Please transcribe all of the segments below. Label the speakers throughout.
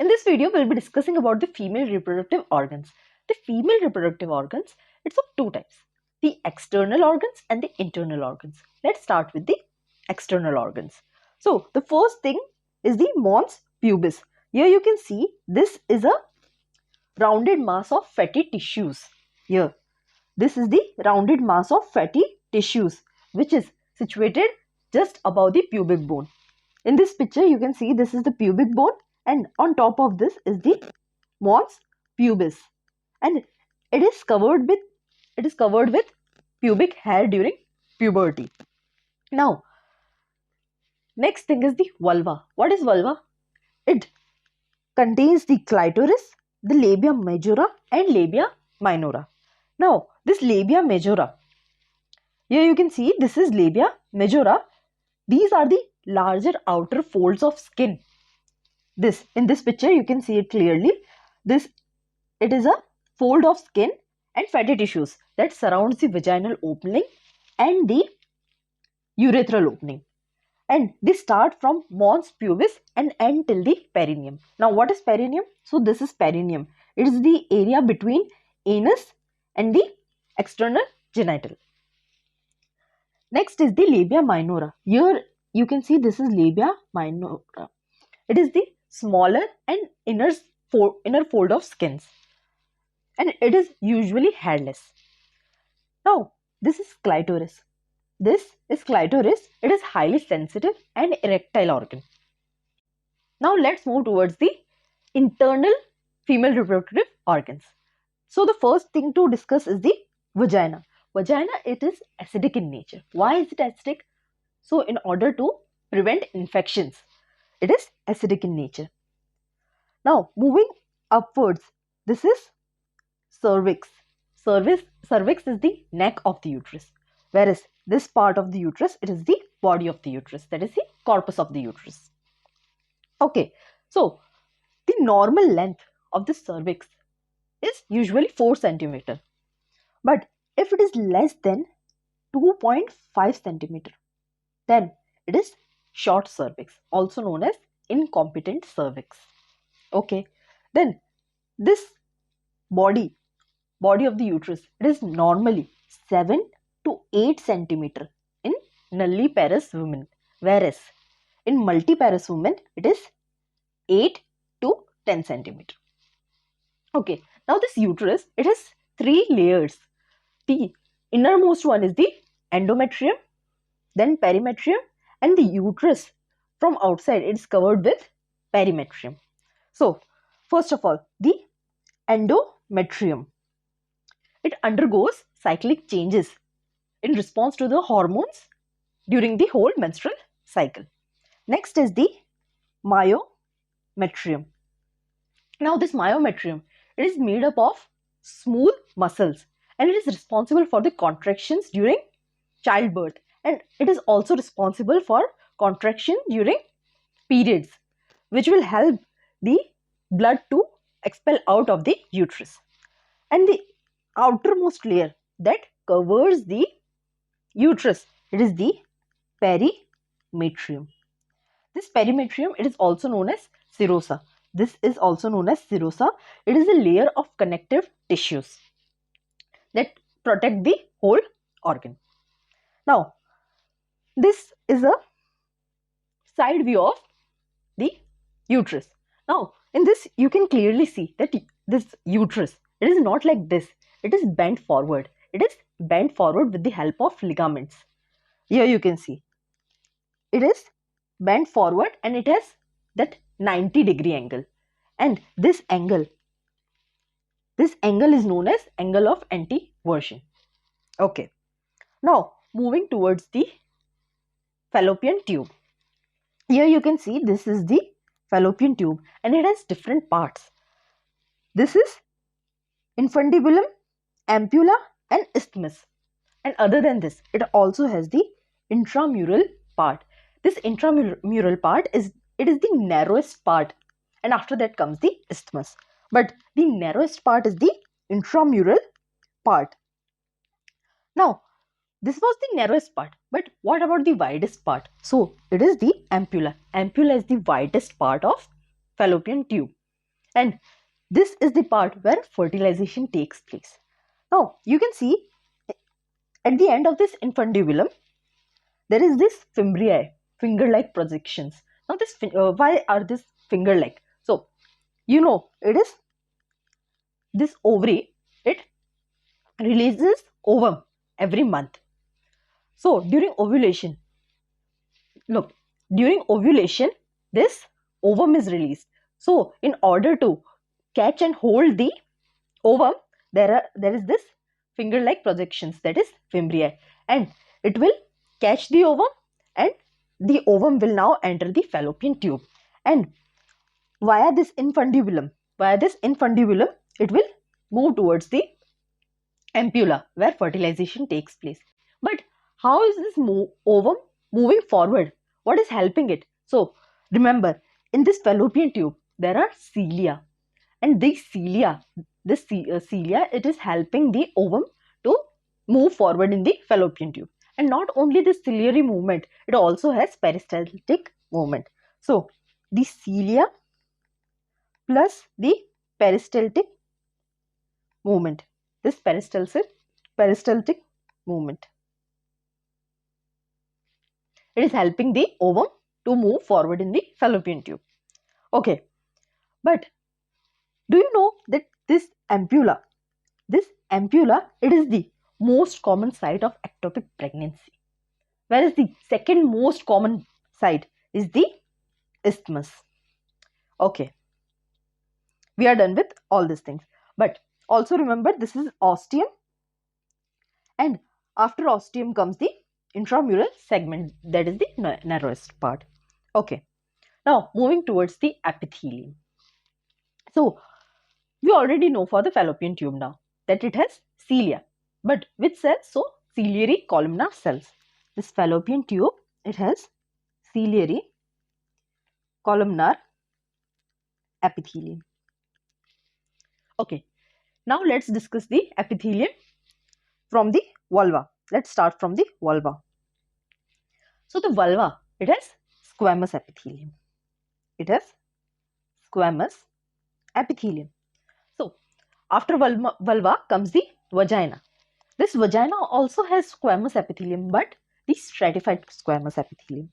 Speaker 1: In this video, we'll be discussing about the female reproductive organs. The female reproductive organs, it's of two types, the external organs and the internal organs. Let's start with the external organs. So, the first thing is the mons pubis. Here you can see this is a rounded mass of fatty tissues. Here, this is the rounded mass of fatty tissues which is situated just above the pubic bone. In this picture, you can see this is the pubic bone, and on top of this is the mons pubis, and it is covered with pubic hair during puberty. Now, next thing is the vulva. What is vulva? It contains the clitoris, the labia majora and labia minora. Now, this labia majora, here you can see this is labia majora. These are the larger outer folds of skin. In this picture you can see it clearly. It is a fold of skin and fatty tissues that surrounds the vaginal opening and the urethral opening, and they start from mons pubis and end till the perineum. Now, what is perineum? So this is perineum. It is the area between anus and the external genital. Next is the labia minora. Here you can see this is labia minora. It is the smaller and inner fold of skins, and it is usually hairless. Now, this is clitoris. This is clitoris. It is highly sensitive and erectile organ. Now, let's move towards the internal female reproductive organs. So, the first thing to discuss is the vagina. Vagina, it is acidic in nature. Why is it acidic? So, in order to prevent infections, it is acidic in nature. Now, moving upwards, this is cervix. Cervix is the neck of the uterus, whereas this part of the uterus, it is the body of the uterus, that is the corpus of the uterus. Okay, so the normal length of the cervix is usually 4 centimeter, but if it is less than 2.5 centimeter, then it is short cervix, also known as incompetent cervix. Okay, then this body of the uterus, it is normally 7 to 8 centimeter in nulliparous women, whereas in multiparous women it is 8 to 10 centimeter. Okay, now this uterus, it has 3 layers. The innermost one is the endometrium, then perimetrium, and the uterus from outside it is covered with perimetrium. So, first of all, the endometrium, it undergoes cyclic changes in response to the hormones during the whole menstrual cycle. Next is the myometrium. Now, this myometrium, it is made up of smooth muscles, and it is responsible for the contractions during childbirth, and it is also responsible for contraction during periods, which will help the blood to expel out of the uterus. And the outermost layer that covers the uterus, it is the perimetrium. This perimetrium, it is also known as serosa. This is also known as serosa. It is a layer of connective tissues that protect the whole organ. Now, this is a side view of the uterus. Now, in this you can clearly see that this uterus, it is not like this. It is bent forward. It is bent forward with the help of ligaments. Here you can see it is bent forward, and it has that 90-degree angle, and this angle is known as angle of anteversion. Okay, now moving towards the fallopian tube. Here you can see this is the fallopian tube, and it has different parts. This is infundibulum, ampulla and isthmus, and other than this it also has the intramural part. This intramural part is the narrowest part, and after that comes the isthmus, but the narrowest part is the intramural part. Now, this was the narrowest part, but what about the widest part? So, it is the ampulla. Ampulla is the widest part of fallopian tube. And this is the part where fertilization takes place. Now you can see at the end of this infundibulum there is this fimbriae, finger-like projections. Now this why are this finger-like? So you know it is this ovary, it releases ovum every month. So during ovulation, look, during ovulation, this ovum is released. So in order to catch and hold the ovum, there is this finger-like projections, that is fimbriae, and it will catch the ovum, and the ovum will now enter the fallopian tube, and via this infundibulum, it will move towards the ampulla where fertilization takes place. But how is this ovum moving forward? What is helping it? So remember, in this fallopian tube there are cilia, and these cilia, cilia, it is helping the ovum to move forward in the fallopian tube. And not only this ciliary movement, it also has peristaltic movement. So the cilia plus the peristaltic movement, this peristaltic movement, it is helping the ovum to move forward in the fallopian tube. Okay, but do you know that this ampulla, it is the most common site of ectopic pregnancy, whereas the second most common site is the isthmus. Okay, we are done with all these things, but also remember this is ostium, and after ostium comes the intramural segment, that is the narrowest part. Okay, now moving towards the epithelium. So we already know for the fallopian tube now that it has cilia, but which cells? So ciliary columnar cells. This fallopian tube, it has ciliary columnar epithelium. Okay, now let's discuss the epithelium from the vulva. Let's start from the vulva. So the vulva, it has squamous epithelium. It has squamous epithelium. So after vulva comes the vagina. This vagina also has squamous epithelium, but the stratified squamous epithelium.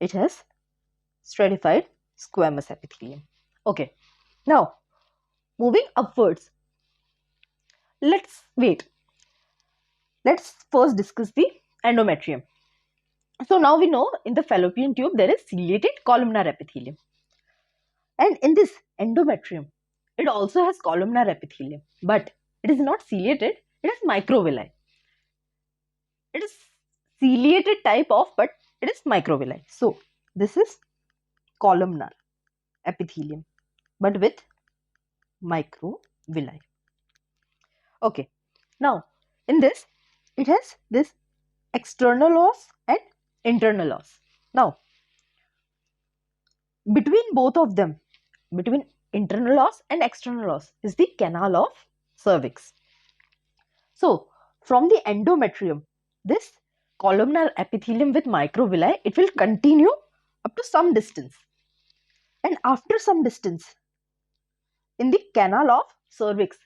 Speaker 1: It has stratified squamous epithelium. Okay, now moving upwards. Let's first discuss the endometrium. So now we know in the fallopian tube there is ciliated columnar epithelium, and in this endometrium it also has columnar epithelium, but it is not ciliated, it is microvilli. It is ciliated type of, but it is microvilli. So this is columnar epithelium, but with microvilli. Okay, now in this it has this external os and internal os. Now between both of them, between internal os and external os, is the canal of cervix. So from the endometrium, this columnar epithelium with microvilli, it will continue up to some distance, and after some distance in the canal of cervix,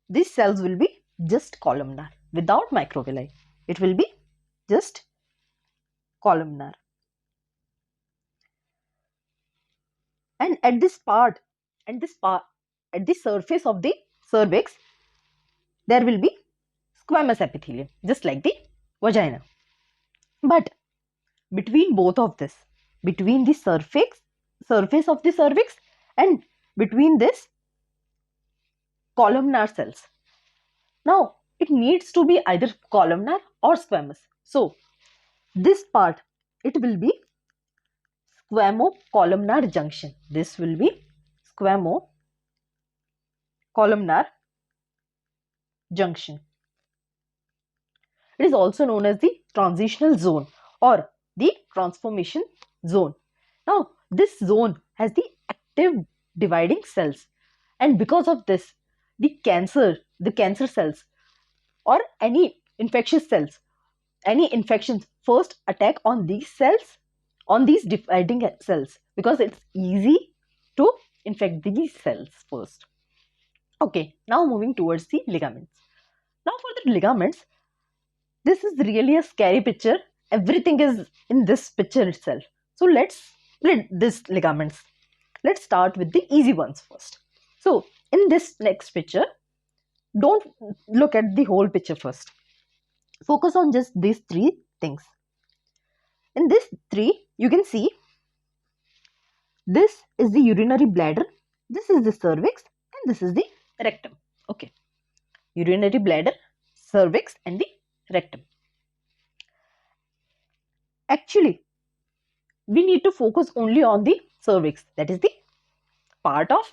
Speaker 1: these cells will be just columnar without microvilli. It will be just columnar, and at this part, at the surface of the cervix, there will be squamous epithelium, just like the vagina. But between both of this, between the surface of the cervix and between this columnar cells, now it needs to be either columnar or squamous. So this part, it will be squamo-columnar junction. This will be squamo-columnar junction. It is also known as the transitional zone or the transformation zone. Now this zone has the active dividing cells, and because of this, the cancer cells or any infectious cells, any infections first attack on these cells, on these dividing cells, because it's easy to infect these cells first. Okay, now moving towards the ligaments. Now for the ligaments, this is really a scary picture. Everything is in this picture itself. So let's split these ligaments. Let's start with the easy ones first. So in this next picture, don't look at the whole picture first. Focus on just these three things. In this three, you can see this is the urinary bladder, this is the cervix, and this is the rectum. Okay, urinary bladder, cervix, and the rectum. Actually, we need to focus only on the cervix, that is the part of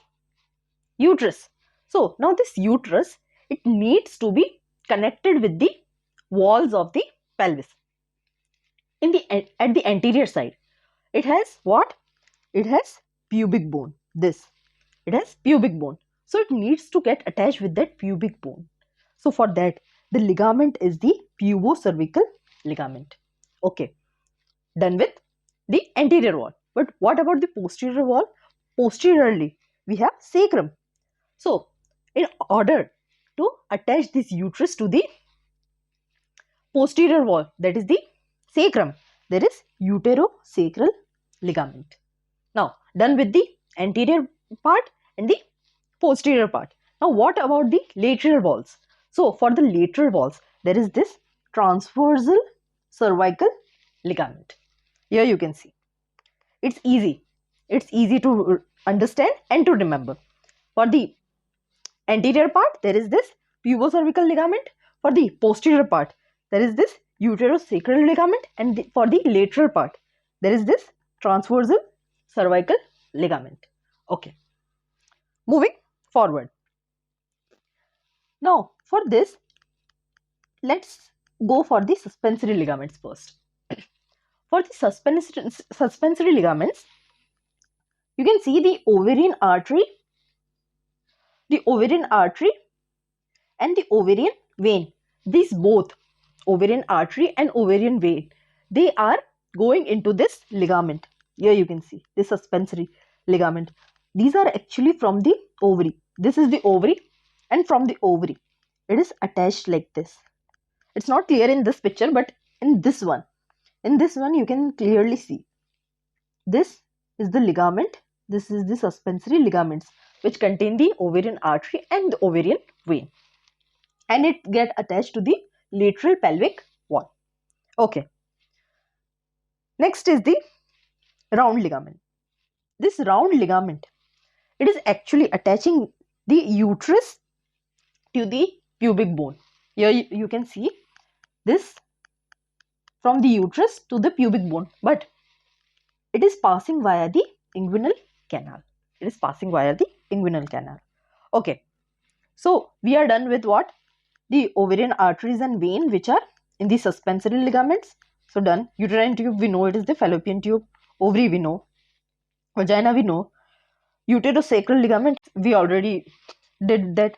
Speaker 1: uterus. So now this uterus, it needs to be connected with the walls of the pelvis. At the anterior side, it has what? It has pubic bone. It has pubic bone. So it needs to get attached with that pubic bone. So for that, the ligament is the pubocervical ligament. Okay, done with the anterior wall. But what about the posterior wall? Posteriorly, we have sacrum. So in order to attach this uterus to the posterior wall, that is the sacrum, there is uterosacral ligament. Now done with the anterior part and the posterior part. Now what about the lateral walls? So for the lateral walls, there is this transversal cervical ligament. Here you can see. It's easy. It's easy to understand and to remember. For the anterior part, there is this pubocervical ligament. For the posterior part, there is this uterosacral ligament, and for the lateral part, there is this transversal cervical ligament. Okay, moving forward. Now for this, let's go for the suspensory ligaments first. For the suspensory ligaments, you can see the ovarian artery and the ovarian vein. These both, ovarian artery and ovarian vein, they are going into this ligament. Here you can see this suspensory ligament. These are actually from the ovary. This is the ovary, and from the ovary, it is attached like this. It's not clear in this picture, but in this one you can clearly see. This is the ligament. This is the suspensory ligaments which contain the ovarian artery and the ovarian vein, and it get attached to the lateral pelvic wall. Okay. Next is the round ligament. This round ligament, it is actually attaching the uterus to the pubic bone. Here you can see this from the uterus to the pubic bone, but it is passing via the inguinal canal. It is passing via the inguinal canal. Okay, so we are done with what? The ovarian arteries and vein which are in the suspensory ligaments. So done. Uterine tube, we know it is the fallopian tube. Ovary, we know. Vagina, we know. Uterosacral ligament, we already did that.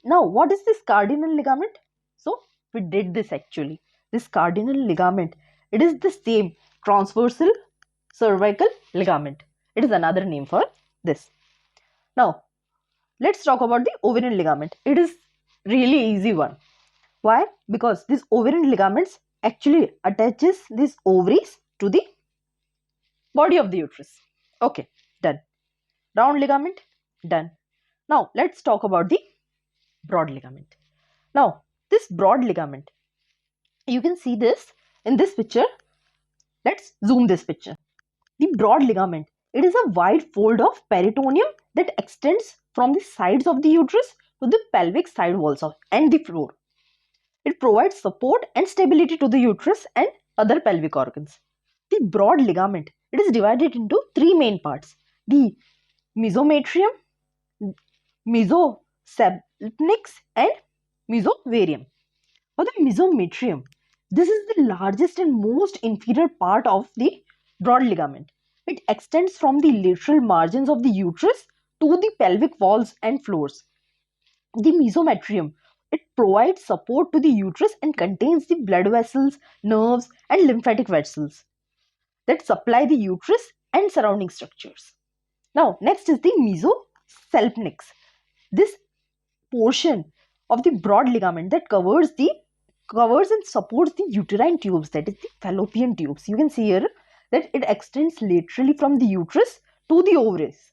Speaker 1: Now what is this cardinal ligament? So we did this actually. This cardinal ligament, it is the same transversal cervical ligament. It is another name for this. Now let's talk about the ovarian ligament. It is really easy one. Why? Because these ovarian ligaments actually attaches these ovaries to the body of the uterus. Okay, done. Round ligament, done. Now let's talk about the broad ligament. Now this broad ligament, you can see this in this picture. Let's zoom this picture. The broad ligament, it is a wide fold of peritoneum that extends from the sides of the uterus to the pelvic side walls and the floor. It provides support and stability to the uterus and other pelvic organs. The broad ligament, it is divided into three main parts: the mesometrium, mesocepnix, and mesovarium. For the mesometrium, this is the largest and most inferior part of the broad ligament. It extends from the lateral margins of the uterus to the pelvic walls and floors. The mesometrium, it provides support to the uterus and contains the blood vessels, nerves, and lymphatic vessels that supply the uterus and surrounding structures. Now, next is the mesosalpinx. This portion of the broad ligament that covers and supports the uterine tubes, that is the fallopian tubes. You can see here that it extends laterally from the uterus to the ovaries,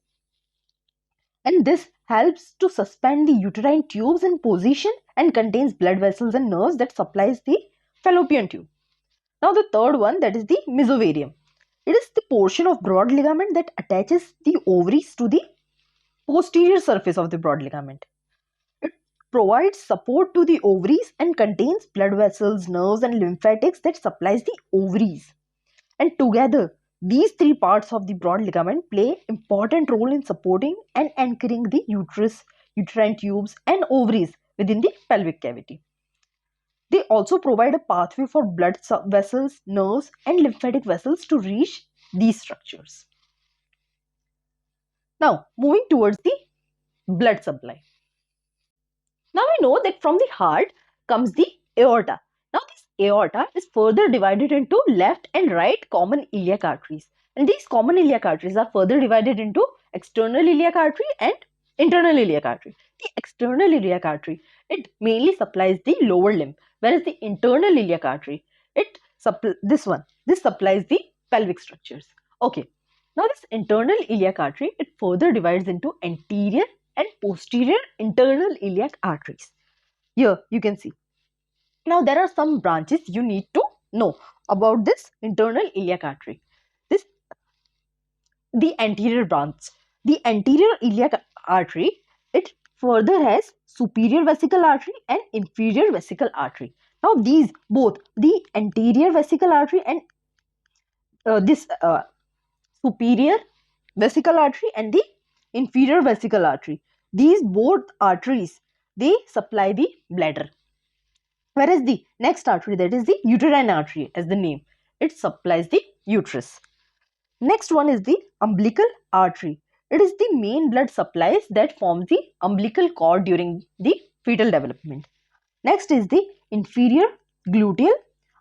Speaker 1: and this helps to suspend the uterine tubes in position and contains blood vessels and nerves that supplies the fallopian tube. Now the third one, that is the mesovarium. It is the portion of broad ligament that attaches the ovaries to the posterior surface of the broad ligament. It provides support to the ovaries and contains blood vessels, nerves and lymphatics that supplies the ovaries. And together, these three parts of the broad ligament play important role in supporting and anchoring the uterus, uterine tubes and ovaries within the pelvic cavity. They also provide a pathway for blood vessels, nerves and lymphatic vessels to reach these structures. Now, moving towards the blood supply. Now we know that from the heart comes the aorta. Now this aorta is further divided into left and right common iliac arteries. And these common iliac arteries are further divided into external iliac artery and internal iliac artery. The external iliac artery, it mainly supplies the lower limb, whereas the internal iliac artery, this supplies the pelvic structures. Okay. Now this internal iliac artery, it further divides into anterior and posterior internal iliac arteries. Here you can see. Now there are some branches you need to know about this internal iliac artery. The anterior branch. The anterior iliac artery, it further has superior vesical artery and inferior vesical artery. Now these both, the anterior vesical artery and this superior vesical artery and the inferior vesical artery, these both arteries, they supply the bladder. Whereas the next artery, that is the uterine artery, as the name, it supplies the uterus. Next one is the umbilical artery. It is the main blood supplies that forms the umbilical cord during the fetal development. Next is the inferior gluteal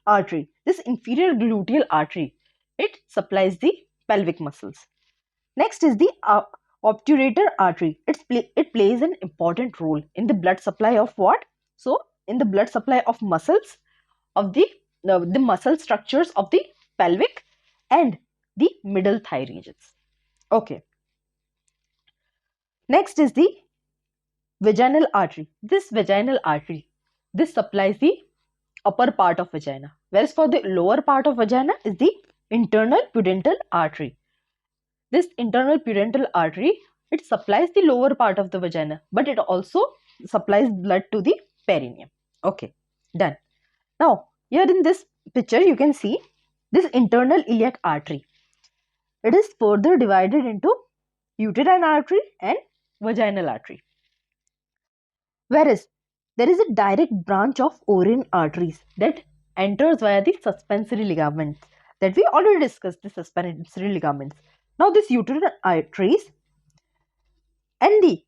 Speaker 1: artery. This inferior gluteal artery, it supplies the pelvic muscles. Next is the obturator artery. It plays an important role in the blood supply of what? So, in the blood supply of muscles, of the muscle structures of the pelvic and the middle thigh regions. Okay. Next is the vaginal artery. This vaginal artery, this supplies the upper part of vagina, whereas for the lower part of vagina is the internal pudendal artery. This internal pudendal artery, it supplies the lower part of the vagina, but it also supplies blood to the perineum. Okay, done. Now, here in this picture, you can see this internal iliac artery. It is further divided into uterine artery and vaginal artery. Whereas there is a direct branch of ovarian arteries that enters via the suspensory ligaments, that we already discussed, the suspensory ligaments. Now this uterine arteries and the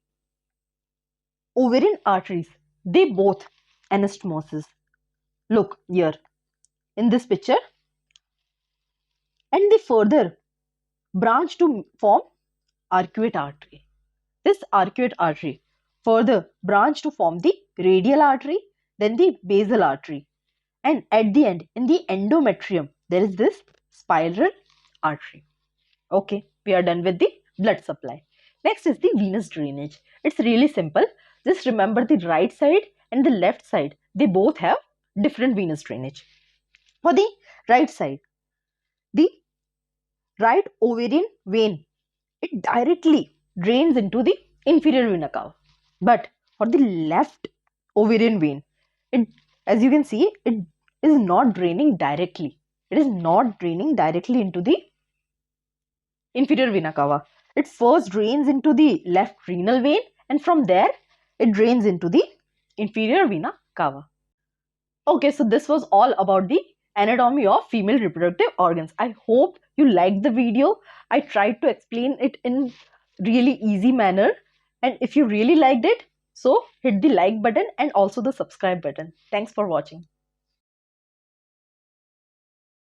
Speaker 1: ovarian arteries, they both anastomosis. Look here in this picture, and they further branch to form arcuate artery. This arcuate artery further branch to form the radial artery, then the basal artery, and at the end, in the endometrium, there is this spiral artery. Okay, we are done with the blood supply. Next is the venous drainage. It's really simple. Just remember the right side and the left side, they both have different venous drainage. For the right side, the right ovarian vein, it directly drains into the inferior vena cava. But for the left ovarian vein, as you can see, it is not draining directly. It is not draining directly into the inferior vena cava. It first drains into the left renal vein, and from there it drains into the inferior vena cava. Okay, so this was all about the anatomy of female reproductive organs. I hope you liked the video. I tried to explain it in really easy manner, and if you really liked it, so hit the like button and also the subscribe button. Thanks for watching.